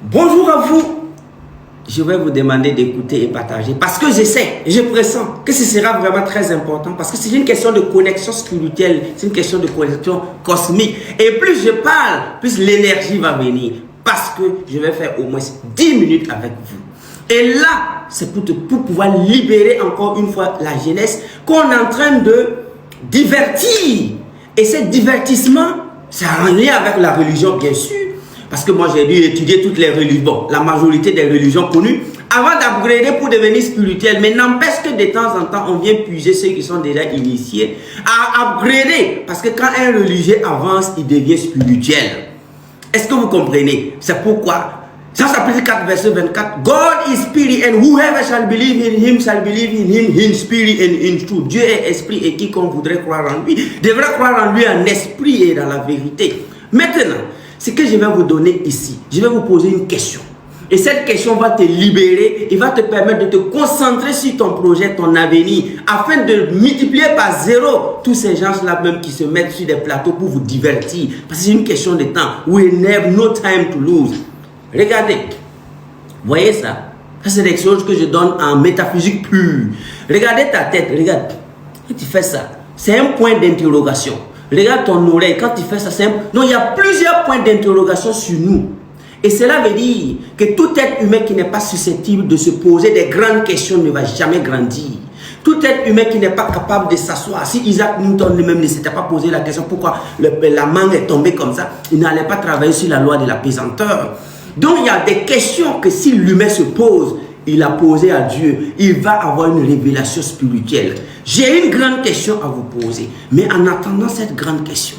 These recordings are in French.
Bonjour à vous. Je vais vous demander d'écouter et partager parce que je pressens que ce sera vraiment très important parce que c'est une question de connexion spirituelle, c'est une question de connexion cosmique. Et plus je parle, plus l'énergie va venir parce que je vais faire au moins 10 minutes avec vous. Et là, c'est pour pouvoir libérer encore une fois la jeunesse qu'on est en train de divertir. Et ce divertissement, c'est en lien avec la religion, bien sûr. Parce que moi, j'ai dû étudier toutes les religions, bon, la majorité des religions connues, avant d'upgrader pour devenir spirituel. Mais n'empêche que de temps en temps, on vient puiser ceux qui sont déjà initiés à upgrader. Parce que quand un religieux avance, il devient spirituel. Est-ce que vous comprenez? C'est pourquoi, ça s'appelle 4 verset 24. God is spirit and whoever shall believe in him in spirit and in truth. Dieu est esprit et quiconque voudrait croire en lui devrait croire en lui en esprit et dans la vérité. Maintenant, ce que je vais vous donner ici, je vais vous poser une question. Et cette question va te libérer et va te permettre de te concentrer sur ton projet, ton avenir, afin de multiplier par zéro tous ces gens-là même qui se mettent sur des plateaux pour vous divertir. Parce que c'est une question de temps. We have no time to lose. Regardez, voyez ça? Ça, c'est des choses que je donne en métaphysique pure. Regardez ta tête, regarde. Quand tu fais ça, c'est un point d'interrogation. Regarde ton oreille, quand tu fais ça, c'est donc il y a plusieurs points d'interrogation sur nous. Et cela veut dire que tout être humain qui n'est pas susceptible de se poser des grandes questions ne va jamais grandir. Tout être humain qui n'est pas capable de s'asseoir, si Isaac Newton lui-même ne s'était pas posé la question pourquoi la mangue est tombée comme ça, il n'allait pas travailler sur la loi de la pesanteur. Donc il y a des questions que si l'humain se pose, il a posé à Dieu, il va avoir une révélation spirituelle. J'ai une grande question à vous poser. Mais en attendant cette grande question,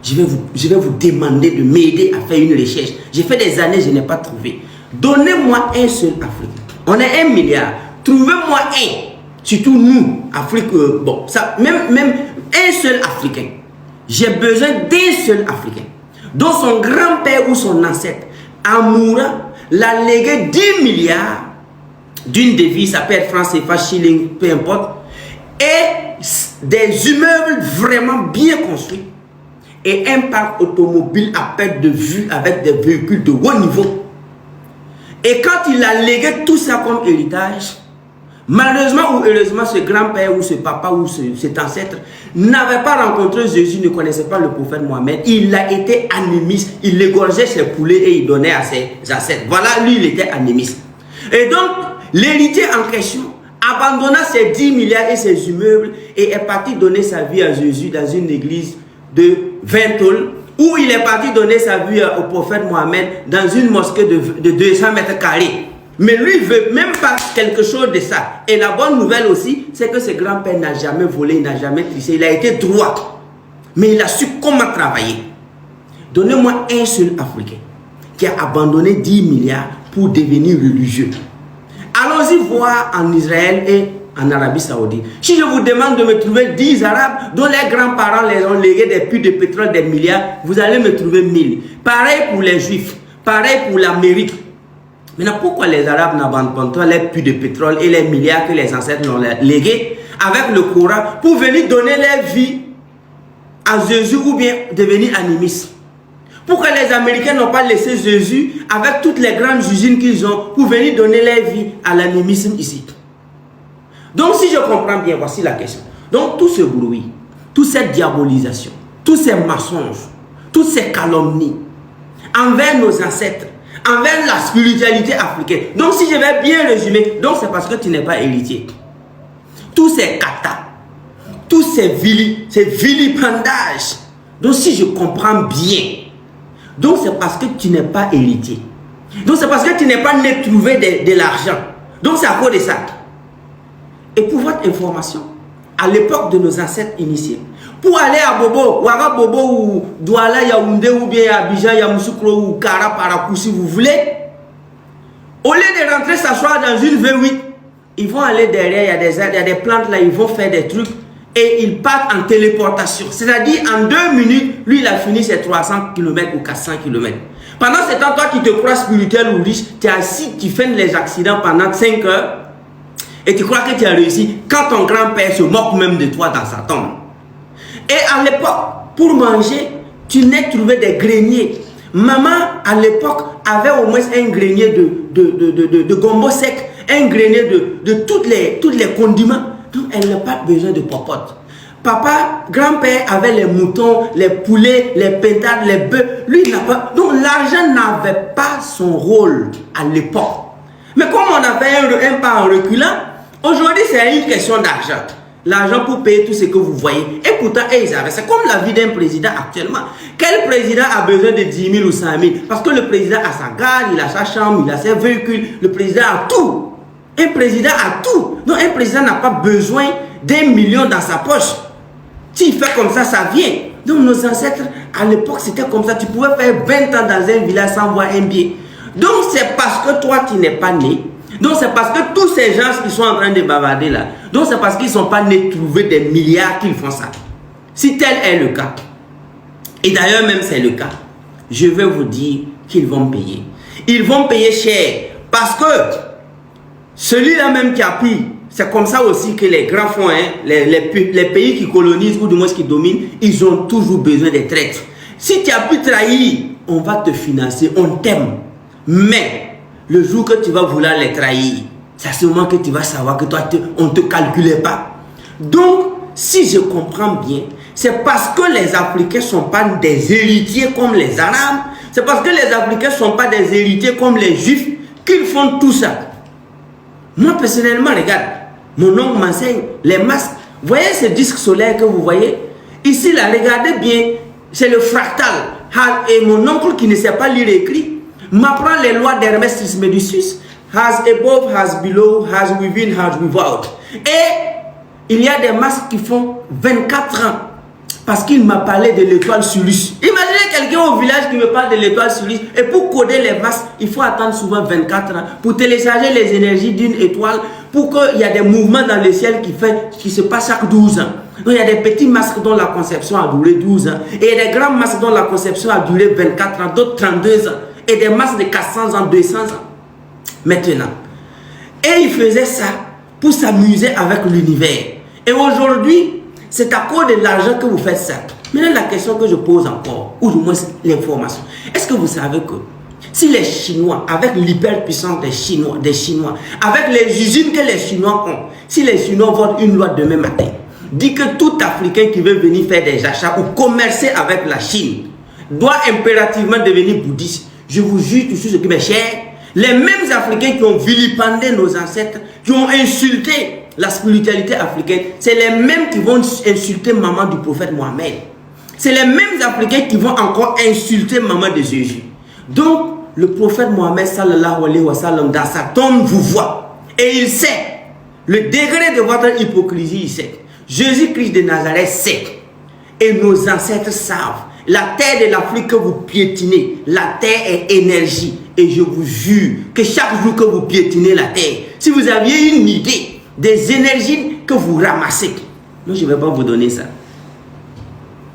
je vais vous demander de m'aider à faire une recherche. J'ai fait des années, je n'ai pas trouvé. Donnez-moi un seul Africain. On est 1 milliard. Trouvez-moi un. Surtout nous, Afrique, bon, ça, même un seul Africain. J'ai besoin d'un seul Africain. Dont son grand-père ou son ancêtre, Amoura, l'a légué 10 milliards d'une devise, ça peut être franc CFA, shilling, peu importe, et des immeubles vraiment bien construits et un parc automobile à perte de vue avec des véhicules de haut niveau. Et quand il a légué tout ça comme héritage, malheureusement ou heureusement, ce grand-père ou ce papa ou cet ancêtre n'avait pas rencontré Jésus, ne connaissait pas le prophète Mohamed. Il a été animiste, il égorgeait ses poulets et il donnait à ses ancêtres. Voilà, lui, il était animiste. Et donc, l'héritier en question abandonna ses 10 milliards et ses immeubles et est parti donner sa vie à Jésus dans une église de 20 tôles, où il est parti donner sa vie au prophète Mohamed dans une mosquée de 200 mètres carrés. Mais lui, il ne veut même pas quelque chose de ça. Et la bonne nouvelle aussi, c'est que ce grand-père n'a jamais volé, il n'a jamais triché, il a été droit. Mais il a su comment travailler. Donnez-moi un seul Africain qui a abandonné 10 milliards pour devenir religieux. Allons-y voir en Israël et en Arabie Saoudite. Si je vous demande de me trouver 10 Arabes dont les grands-parents les ont légué des puits de pétrole des milliards, vous allez me trouver 1000. Pareil pour les Juifs, pareil pour l'Amérique. Maintenant, pourquoi les Arabes n'abandonnent pas les puits de pétrole et les milliards que les ancêtres l'ont légués avec le Coran pour venir donner leur vie à Jésus ou bien devenir animistes? Pourquoi les Américains n'ont pas laissé Jésus avec toutes les grandes usines qu'ils ont pour venir donner leur vie à l'animisme ici? Donc si je comprends bien, voici la question. Donc tout ce bruit, toute cette diabolisation, tous ces mensonges, toutes ces calomnies envers nos ancêtres, envers la spiritualité africaine. Donc si je vais bien résumer, donc c'est parce que tu n'es pas héritier. Tous ces katas, tous ces vilipendages. Donc si je comprends bien, donc c'est parce que tu n'es pas héritier. Donc c'est parce que tu n'es pas né trouver de l'argent. Donc c'est à cause de ça. Et pour votre information, à l'époque de nos ancêtres initiés, pour aller à Bobo, Ouara Bobo ou Douala Yaoundé ou bien Abidjan Yamoussoukro ou Kara Parakou si vous voulez, au lieu de rentrer s'asseoir dans une V8, ils vont aller derrière, il y a des plantes là, ils vont faire des trucs et ils partent en téléportation. C'est-à-dire en 2 minutes, lui il a fini ses 300 km ou 400 km. Pendant ce temps, toi qui te crois spirituel ou riche, tu es assis, tu fais les accidents pendant 5 heures et tu crois que tu as réussi quand ton grand-père se moque même de toi dans sa tombe. Et à l'époque, pour manger, tu n'as trouvé des greniers. Maman, à l'époque, avait au moins un grenier de gombo sec, un grenier de tous les condiments. Donc, elle n'a pas besoin de popote. Papa, grand-père avait les moutons, les poulets, les pintades, les bœufs. Lui, il n'a pas. Donc, l'argent n'avait pas son rôle à l'époque. Mais comme on a fait un pas en reculant, aujourd'hui, c'est une question d'argent. L'argent pour payer tout ce que vous voyez. Et pourtant, ils avaient. C'est comme la vie d'un président actuellement. Quel président a besoin de 10 000 ou 100 000? Parce que le président a sa gare, il a sa chambre, il a ses véhicules. Le président a tout. Un président a tout. Donc, un président n'a pas besoin d'1 million dans sa poche. S'il fait comme ça, ça vient. Donc, nos ancêtres, à l'époque, c'était comme ça. Tu pouvais faire 20 ans dans un village sans voir un billet. Donc, c'est parce que toi, tu n'es pas né. Donc, c'est parce que tous ces gens qui sont en train de bavarder là, donc c'est parce qu'ils ne sont pas nés trouver des milliards qu'ils font ça. Si tel est le cas, et d'ailleurs même c'est le cas, je vais vous dire qu'ils vont payer. Ils vont payer cher parce que celui-là même qui a pris, c'est comme ça aussi que les grands font, hein, les pays qui colonisent ou du moins qui dominent, ils ont toujours besoin des traîtres. Si tu as pu trahir, on va te financer, on t'aime. Mais le jour que tu vas vouloir les trahir, c'est à ce moment que tu vas savoir que toi, on ne te calculait pas. Donc, si je comprends bien, c'est parce que les Africains ne sont pas des héritiers comme les Arabes, c'est parce que les Africains ne sont pas des héritiers comme les Juifs qu'ils font tout ça. Moi, personnellement, regarde, mon oncle m'enseigne les masques. Vous voyez ce disque solaire que vous voyez? Ici, là, regardez bien, c'est le fractal. Et mon oncle qui ne sait pas lire et écrire, m'apprend les lois d'Hermès Trismegistus. Has above, has below, has within, has without. Et il y a des masques qui font 24 ans. Parce qu'il m'a parlé de l'étoile Sirius. Imaginez quelqu'un au village qui me parle de l'étoile Sirius. Et pour coder les masques, il faut attendre souvent 24 ans. Pour télécharger les énergies d'une étoile. Pour qu'il y ait des mouvements dans le ciel qui se passent chaque 12 ans. Donc il y a des petits masques dont la conception a duré 12 ans. Et il y a des grands masques dont la conception a duré 24 ans. D'autres 32 ans. Et des masques de 400 ans, 200 ans. Maintenant. Et il faisait ça pour s'amuser avec l'univers. Et aujourd'hui, c'est à cause de l'argent que vous faites ça. Maintenant, la question que je pose encore, ou du moins l'information. Est-ce que vous savez que si les Chinois, avec l'hyperpuissance des Chinois, avec les usines que les Chinois ont, si les Chinois votent une loi demain matin, dit que tout Africain qui veut venir faire des achats ou commercer avec la Chine doit impérativement devenir bouddhiste. Je vous jure tout ce qui m'est cher. Les mêmes Africains qui ont vilipendé nos ancêtres, qui ont insulté la spiritualité africaine, c'est les mêmes qui vont insulter maman du prophète Mohamed. C'est les mêmes Africains qui vont encore insulter maman de Jésus. Donc, le prophète Mohamed sallallahu alayhi wa sallam, dans sa tombe, vous voit. Et il sait le degré de votre hypocrisie, il sait. Jésus-Christ de Nazareth sait. Et nos ancêtres savent. La terre de l'Afrique que vous piétinez, la terre est énergie. Et je vous jure que chaque jour que vous piétinez la terre, si vous aviez une idée des énergies que vous ramassez, moi je ne vais pas vous donner ça.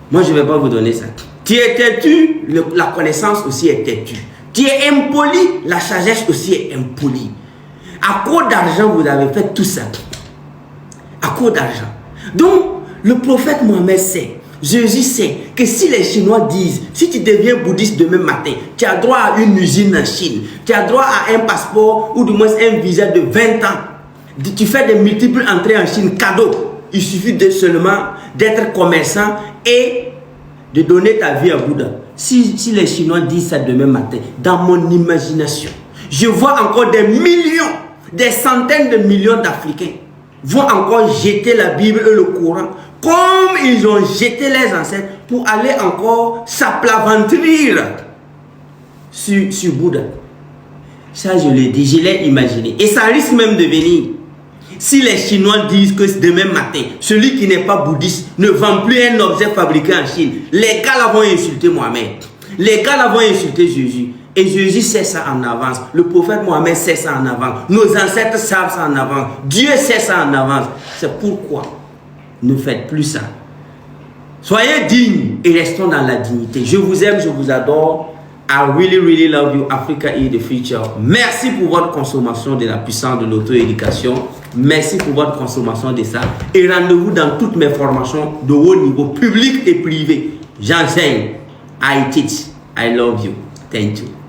Moi je ne vais pas vous donner ça. Tu es têtu, la connaissance aussi est têtue. Tu es impoli, la sagesse aussi est impolie. À cause d'argent, vous avez fait tout ça. À cause d'argent. Donc, le prophète Mohamed sait. Jésus sait que si les Chinois disent, si tu deviens bouddhiste demain matin, tu as droit à une usine en Chine, tu as droit à un passeport ou du moins un visa de 20 ans, tu fais des multiples entrées en Chine, cadeau. Il suffit seulement d'être commerçant et de donner ta vie à Bouddha. Si les Chinois disent ça demain matin, dans mon imagination, je vois encore des millions, des centaines de millions d'Africains vont encore jeter la Bible et le Coran comme ils ont jeté les ancêtres pour aller encore s'aplaventrir sur Bouddha. Ça, je l'ai dit, je l'ai imaginé. Et ça risque même de venir. Si les Chinois disent que demain matin, celui qui n'est pas bouddhiste ne vend plus un objet fabriqué en Chine, les gars là vont insulter Mohamed. Les gars là vont insulter Jésus. Et Jésus sait ça en avance. Le prophète Mohamed sait ça en avance. Nos ancêtres savent ça en avance. Dieu sait ça en avance. C'est pourquoi ne faites plus ça. Soyez dignes et restons dans la dignité. Je vous aime, je vous adore. I really, really love you. Africa is the future. Merci pour votre consommation de la puissance de l'auto-éducation. Merci pour votre consommation de ça. Et rendez-vous dans toutes mes formations de haut niveau, public et privé. J'enseigne. I teach. I love you. Thank you.